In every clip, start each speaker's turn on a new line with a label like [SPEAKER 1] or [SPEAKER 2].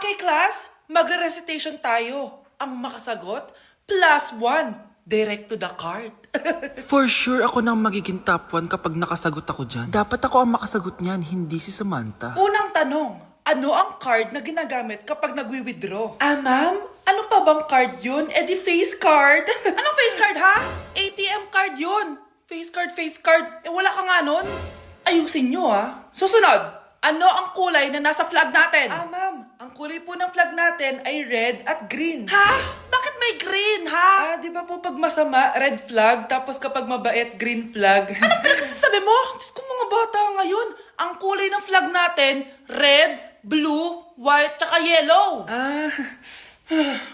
[SPEAKER 1] Okay, class, magre-recitation tayo. Ang makasagot, +1. Direct to the card.
[SPEAKER 2] For sure ako nang magiging top 1 kapag nakasagot ako dyan. Dapat ako ang makasagot niyan, hindi si Samantha.
[SPEAKER 1] Unang tanong, ano ang card na ginagamit kapag nagwi-withdraw? Ma'am? Ano pa bang card yun? Eh di face card. Anong face card, ha? ATM card yun. Face card, face card. Eh wala ka nga nun. Ayusin nyo, ha? Susunod, ano ang kulay na nasa flag natin? Ma'am, ang kulay po ng flag natin ay red at green. Ha? Bakit may green, ha? Di ba po pag masama, red flag, tapos kapag mabait, green flag? Ano pinagsasabi mo? Diyos ko mga bata ngayon, ang kulay ng flag natin, red, blue, white, tsaka yellow.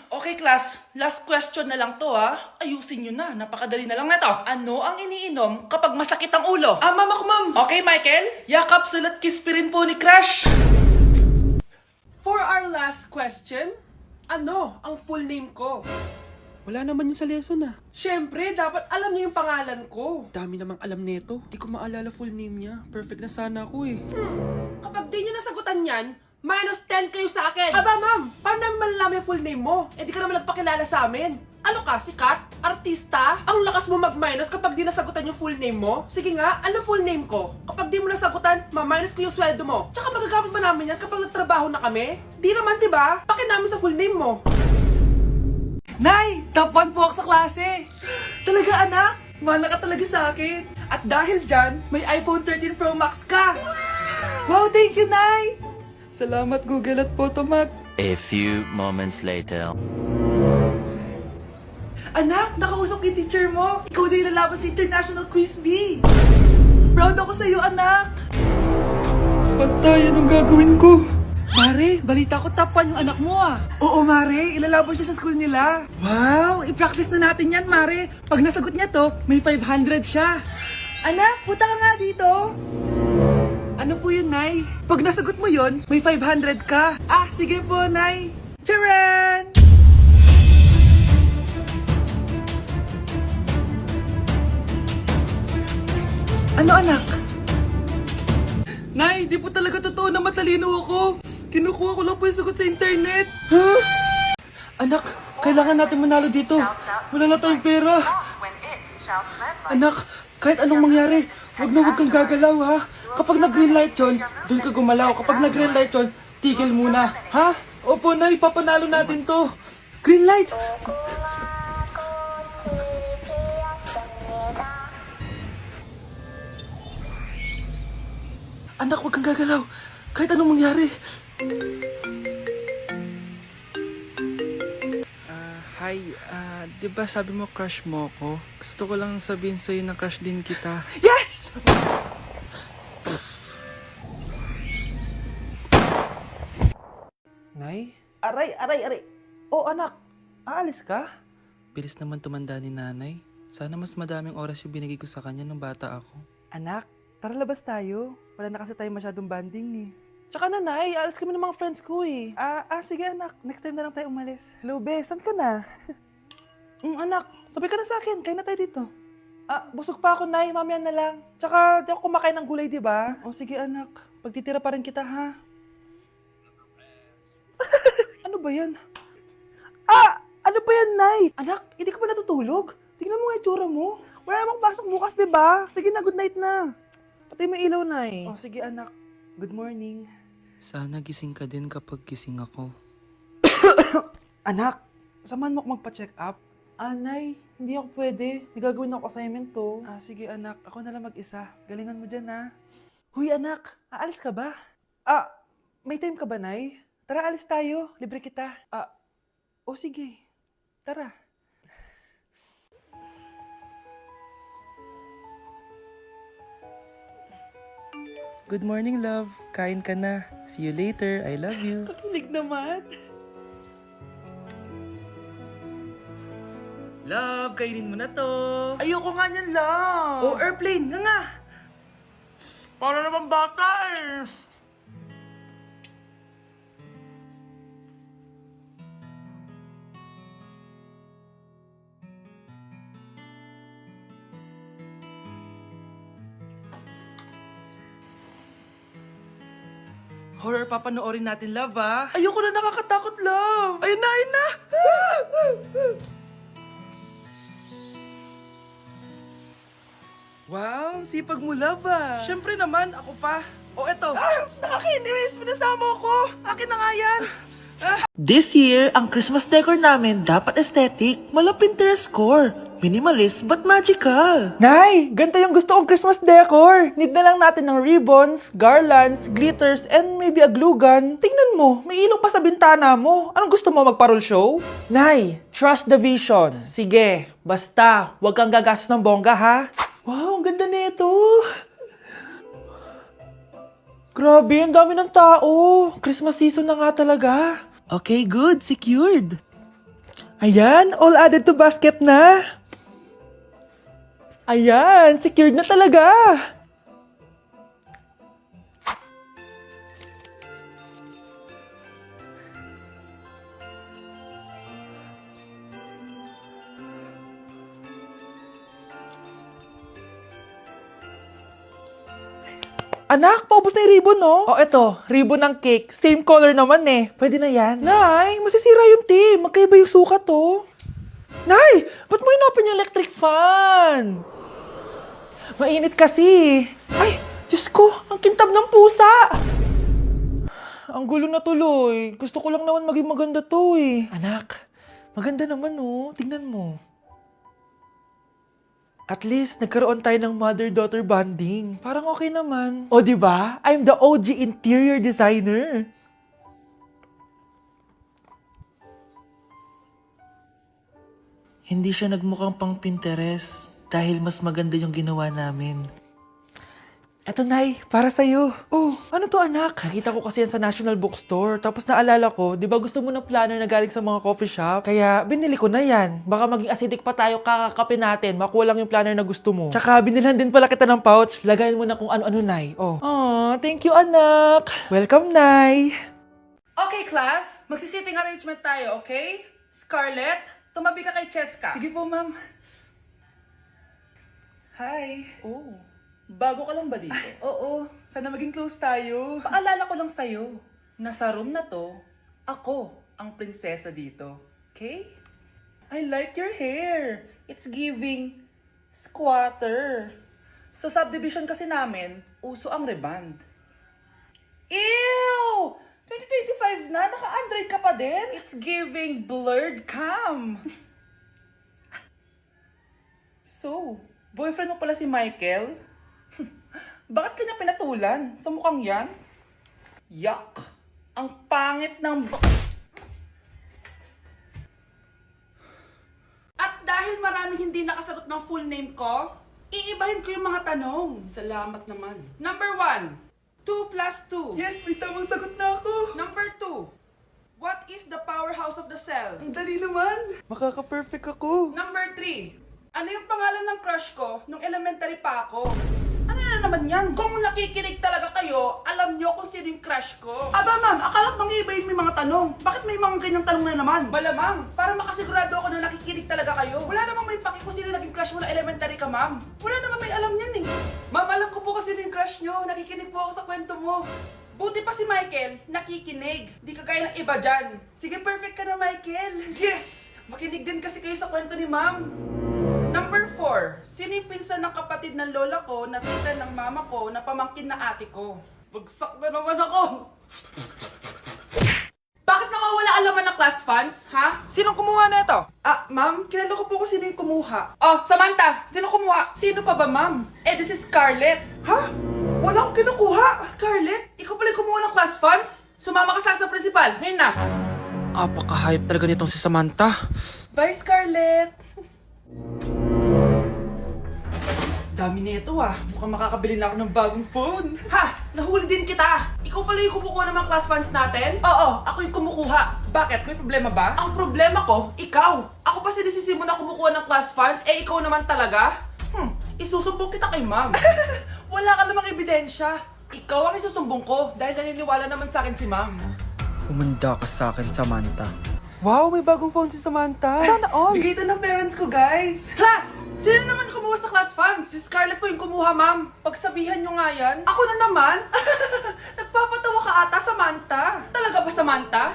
[SPEAKER 1] Okay, class. Last question na lang to, ha? Ayusin nyo na. Napakadali na lang na to. Ano ang iniinom kapag masakit ang ulo? Ma'am ako, ma'am. Okay, Michael? Yakap, sulat, kiss pa rin po ni Crush. For our last question, ano ang full name ko?
[SPEAKER 3] Wala naman yun sa lesson ah.
[SPEAKER 1] Siyempre, dapat alam niyo yung pangalan ko.
[SPEAKER 3] Dami namang alam nito. Di ko maalala full name niya. Perfect na sana ako eh.
[SPEAKER 1] Kapag di nyo nasagutan yan, -10 kayo sa akin. Aba, ma'am, paano namin malalaman yung full name mo? Eh, di ka naman nagpakilala sa amin. Ano ka, sikat? Artista? Ang lakas mo mag-minus kapag di nasagutan yung full name mo? Sige nga, ano full name ko? Kapag di mo nasagutan, ma-minus ko yung sweldo mo. Tsaka magagamit ba namin yan kapag nagtrabaho na kami? Di naman, di ba? Paki namin sa full name mo. Nay! Top 1 po ako sa klase! Talaga, anak? Mahal ka talaga sa akin. At dahil dyan, may iPhone 13 Pro Max ka! Wow, thank you, Nay!
[SPEAKER 3] Salamat Google at Photomat.
[SPEAKER 4] A few moments later.
[SPEAKER 1] Anak, nakausap yung teacher mo. Ikaw na yung lalaban sa International Quiz Bee. Proud ako sa'yo, anak.
[SPEAKER 3] Patay, anong gagawin ko?
[SPEAKER 1] Mare, balita ko top 1 yung anak mo ah. Oo, Mare, ilalaban siya sa school nila. Wow, i-practice na natin yan, Mare. Pag nasagot niya to, may 500 siya. Anak, punta ka nga dito. Ano po yun, Nay? Pag nasagot mo yun, may 500 ka. Sige po, Nay. Charan! Ano, anak? Nay, di po talaga totoo na matalino ako. Kinukuha ko lang po yung sagot sa internet.
[SPEAKER 3] Anak, kailangan natin manalo dito. Wala na tayong pera. Anak, kahit anong mangyari, wag kang gagalaw ha. Kapag nag-green light yun, doon ka gumalaw. Kapag nag-green light yun, tigil muna. Ha? Opo, Nay, papanalo natin to. Green light! Anak, wag kang gagalaw. Kahit anong mangyari. Hi, di ba sabi mo crush mo ko? Gusto ko lang sabihin sa'yo na crush din kita.
[SPEAKER 1] Yes!
[SPEAKER 3] Nay,
[SPEAKER 1] Aray. Oh, anak. Aalis ka?
[SPEAKER 3] bilis naman tumanda ni nanay. Sana mas madaming oras yung binigay ko sa kanya nung bata ako.
[SPEAKER 1] Anak, tara labas tayo. Wala na kasi tayo masyadong banding eh. Tsaka nanay, alis kami ng mga friends ko eh. Sige anak, next time na lang tayo umalis. Hello be, saan ka na? Anak, sabay ka na sa akin, kain na tayo dito. Busog pa ako, Nay, mamaya na lang. Tsaka di ako kumakain ng gulay, di ba? O sige anak, pagtitira pa rin kita ha. Ano ba yan? Ano ba yan, Nay? Anak, hindi ka ba natutulog? Tingnan mo nga yung tsura mo. Wala namang pasok bukas, di ba? Sige na, good night na. Patay mo ilaw, Nay. O sige anak, good morning.
[SPEAKER 3] Sana gising ka din kapag gising ako.
[SPEAKER 1] Anak, samahan mo ako magpa-check up? Nay, hindi ako pwede. Nagagawin ako assignment to. Sige anak, ako na lang mag-isa. Galingan mo dyan ha. Huy anak, aalis ka ba? May time ka ba, Nay? Tara, alis tayo. Libre kita. Sige. Tara.
[SPEAKER 3] Good morning, love. Kain ka na. See you later. I love you.
[SPEAKER 1] Kakilig naman.
[SPEAKER 3] Love, kainin mo na to.
[SPEAKER 1] Ayoko nga niyan, love. Airplane. Nga. Para naman bata eh. Horror papanoorin natin, love, ah. Ayoko na, nakakatakot, love. Ayun na, ayun na. Wow, sipag mo, love, ah. Siyempre naman, ako pa. O, eto. Nakakainis, pinasama ko. Akin na nga yan.
[SPEAKER 3] This year, ang Christmas decor namin dapat aesthetic, mala Pinterest score. Minimalist but magical. Nay, ganito yung gusto kong Christmas decor. Need na lang natin ng ribbons, garlands, glitters, and maybe a glue gun. Tingnan mo, may ilaw pa sa bintana mo. Anong gusto mo, magparol show? Nay, trust the vision. Sige, basta, huwag kang gagastos ng bongga ha. Wow, ang ganda nito. Grabe, ang dami ng tao. Christmas season na nga talaga. Okay, good. Secured. Ayan, all added to basket na. Ayan, secured na talaga. Anak, paubos na yung ribbon, no? Oh, eto, ribbon ng cake. Same color naman eh. Pwede na yan. Nay, masisira yung team. Magkaiba yung sukat, oh. Nay, ba't mo inopin yung electric fan? Mainit kasi. Ay, Diyos ko, ang kintab ng pusa. Ang gulo na tuloy. Gusto ko lang naman maging maganda to eh. Anak, maganda naman, oh. Tingnan mo. At least, nagkaroon tayo ng mother-daughter bonding. Parang okay naman. O, di ba? I'm the OG interior designer. Hindi siya nagmukhang pang Pinterest dahil mas maganda yung ginawa namin. Eto, Nay, para sa'yo. Oh, ano to, anak? Nakita ko kasi yan sa National Bookstore. Tapos naalala ko, di ba gusto mo ng planner na galing sa mga coffee shop? Kaya binili ko na yan. Baka maging acidic pa tayo kakakapin natin. Makuha lang yung planner na gusto mo. Tsaka binilhan din pala kita ng pouch. Lagayan mo na kung ano-ano, Nay. Oh. Aw, thank you, anak. Welcome, Nay.
[SPEAKER 1] Okay, class. Magsisitting arrangement tayo, okay? Scarlett, tumabi ka kay Cheska. Sige po, ma'am. Hi. Oh. Bago ka lang ba dito? Oo. Sana maging close tayo. Paalala ko lang sa'yo, nasa room na to, ako ang prinsesa dito. Okay? I like your hair. It's giving squatter. Sa subdivision kasi namin, uso ang reband. Ew! 2025 na, naka-Android ka pa din? It's giving blurred cam. So, boyfriend mo pala si Michael? Bakit kanya pinatulan? Sa mukhang yan? Yuck! Ang pangit ng... At dahil maraming hindi nakasagot ng full name ko, iibahin ko yung mga tanong. Salamat naman. Number 1, 2 plus 2. Yes, may tamang sagot na ako. Number 2, what is the powerhouse of the cell? Ang dali naman.
[SPEAKER 3] Makaka-perfect ako.
[SPEAKER 1] Number 3, ano yung pangalan ng crush ko nung elementary pa ako? Ano na naman yan? Kung nakikinig talaga kayo, alam nyo kung sino yung crush ko. Aba ma'am, akala ko bang iibahin may mga tanong. Bakit may mga ganyang tanong na naman? Malamang, para makasigurado ako na nakikinig talaga kayo. Wala namang may paki kung sino naging crush mo na elementary ka, ma'am. Wala namang may alam yan eh. Ma'am, alam ko po kasi sino yung crush nyo. Nakikinig po ako sa kwento mo. Buti pa si Michael, nakikinig. Di kagaya ng iba dyan. Sige, perfect ka na, Michael. Yes! Makinig din kasi kayo sa kwento ni ma'am. Number 4, sino yung pinsan ng kapatid ng lola ko na tita ng mama ko na pamangkin na ate ko? Bagsak na naman ako! Bakit nawawala alaman ng class funds, ha? Sinong kumuha na ito? Ah, ma'am, kilala ko po kung sino yung kumuha. Oh, Samantha, sino kumuha? Sino pa ba, ma'am? Eh, this is Scarlett. Ha? Wala akong kinukuha. Scarlett, ikaw pala yung kumuha ng class funds? Sumama ka sa principal, ngayon na.
[SPEAKER 2] Apaka-hype talaga nitong si Samantha.
[SPEAKER 1] Bye, Scarlett! Dami na ito ah. Mukhang makakabili na ako ng bagong phone. Ha! Nahuli din kita! Ikaw pala yung kumukuha ng mga class funds natin? Oo, ako yung kumukuha. Bakit? May problema ba? Ang problema ko, ikaw. Ako pa sinisisi mo na kumukuha ng class funds, eh ikaw naman talaga? Isusumbong kita kay ma'am. Wala ka namang ebidensya. Ikaw ang isusumbong ko dahil naniniwala naman sa akin si ma'am.
[SPEAKER 2] Umanda ka sa akin, Samantha.
[SPEAKER 3] Wow, may bagong phone si Samantha.
[SPEAKER 1] Sana all! Bigay ito ng parents ko, guys. Class! Sino naman kumuha bawas na class funds. Si Scarlett po yung kumuha, ma'am. Pagsabihan nyo nga yan. Ako na naman? Nagpapatawa ka ata, Samantha. Talaga ba, Samantha?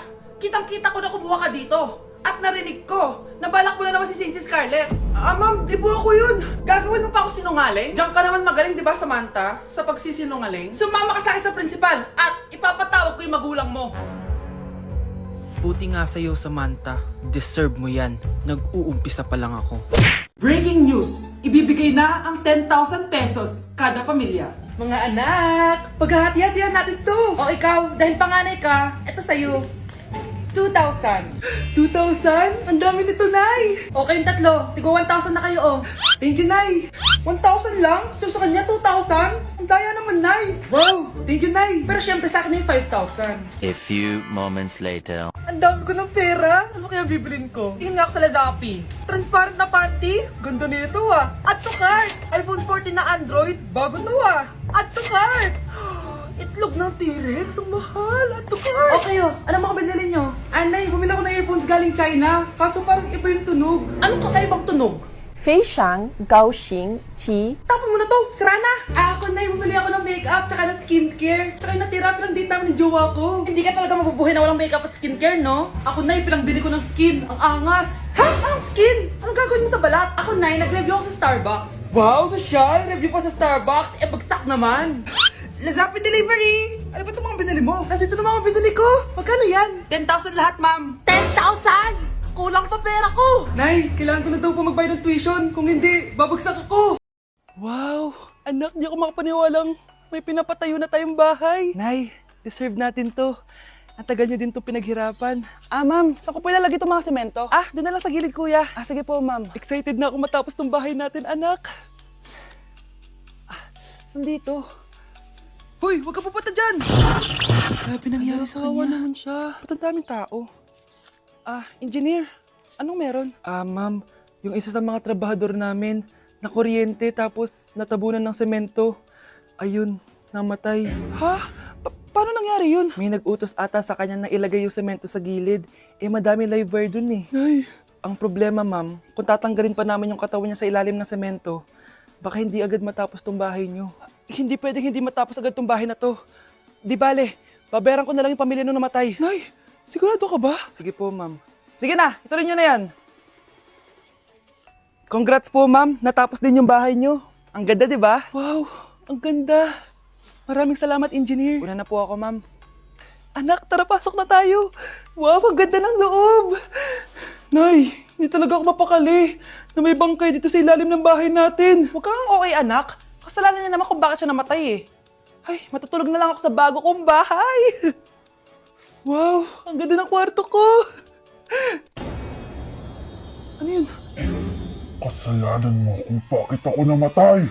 [SPEAKER 1] Kitang-kita ko na kumuha ka dito. At narinig ko, nabalak mo na naman si Scarlett. Ma'am, di po ako yun. Gagawin mo pa ako sinungaling? Diyan ka naman magaling, di ba, Samantha? Sa pagsisinungaling? Sumama ka sa akin sa principal at ipapatawag ko yung magulang mo.
[SPEAKER 2] Buti nga sa'yo, Samantha. Deserve mo yan. Nag-uumpisa pa lang ako.
[SPEAKER 1] Breaking news! Ibibigay na ang 10,000 pesos kada pamilya. Mga anak, paghahati-hatihan natin to. O ikaw, dahil panganay ka, eto sa'yo. 2,000. 2,000? Ang dami nito, Nay. O kayong tatlo, tigo 1,000 na kayo, oh. Thank you, Nay. 1,000 lang? So sa kanya, 2,000? Ang daya naman, Nay. Wow, thank you, Nay. Pero syempre sa akin yung 5,000.
[SPEAKER 4] A few moments later.
[SPEAKER 1] Ang dami ko ng pera. Ano kaya bibilin ko? Tingin nga ako sa Lazappi. Transparent na panty. Ganda nito ah. Add to cart. iPhone 14 na Android. Bago to ah. Add to cart. Itlog ng T-Rex. Ang mahal. Add to cart. Okay oh. Ano mga binili nyo? Anay, bumili ako ng earphones galing China. Kaso parang iba yung tunog. Anong kakaibang tunog?
[SPEAKER 5] 非常高兴其
[SPEAKER 1] Tapon mo na to! Sira na! Ako na bumili ako ng makeup tsaka ng skincare. Tsaka yung natira pa ng date namin ni jowa ko. Hindi ka talaga mabubuhay na walang makeup at skincare, no? Ako na bili ko ng skin. Ang angas! Ha? Anong skin? Anong gagawin mo sa balat? Ako na nag-review ako sa Starbucks. Wow, social! Review pa sa Starbucks? Eh, bagsak naman! Lazappi Delivery! Ano ba itong mga binili mo? Nandito na mga binili ko! Magkano yan? 10,000 lahat, ma'am!
[SPEAKER 5] 10,000!
[SPEAKER 1] Kulang pa pera ko! Nay, kailangan ko na daw po magbayad ng tuition. Kung hindi, babagsak ako!
[SPEAKER 3] Wow! Anak, di ako makapaniwalang may pinapatayo na tayong bahay. Nay, deserve natin to. Ang tagal niyo din to pinaghirapan.
[SPEAKER 1] Ma'am, saan ko po ilalagay itong mga semento?
[SPEAKER 3] Doon na lang sa gilid, kuya.
[SPEAKER 1] Sige po, ma'am.
[SPEAKER 3] Excited na ako matapos tong bahay natin, anak. Saan dito?
[SPEAKER 1] Hoy, huwag ka pupunta dyan!
[SPEAKER 3] Grabe nangyari sa kanya. Naman siya. Ba't ang daming tao? Engineer, anong meron? Ma'am, yung isa sa mga trabahador namin, nakuryente tapos natabunan ng semento. Ayun, namatay. Ha? Paano nangyari yun? May nag-utos ata sa kanya na ilagay yung semento sa gilid. Madami live wire dun eh. Ay. Ang problema, ma'am, kung tatanggalin pa namin yung katawan niya sa ilalim ng semento, baka hindi agad matapos tong bahay niyo. Hindi pwedeng hindi matapos agad tong bahay na to. Di bale, babayaran ko na lang yung pamilya nung namatay. Nay, sigurado ka ba? Sige po, ma'am. Sige na, ituloy nyo na yan. Congrats po, ma'am. Natapos din yung bahay nyo. Ang ganda, di ba? Wow, ang ganda. Maraming salamat, engineer. Una na po ako, ma'am. Anak, tara, pasok na tayo. Wow, ang ganda ng loob. Nay, hindi talaga ako mapakali na may bangkay dito sa ilalim ng bahay natin. Huwag kang okay, anak. Kasalanan niya naman kung bakit siya namatay eh. Ay, matutulog na lang ako sa bago kong bahay. Wow, ang ganda ng kwarto ko. Ano yun?
[SPEAKER 6] Kasalanan mo kung bakit ako namatay.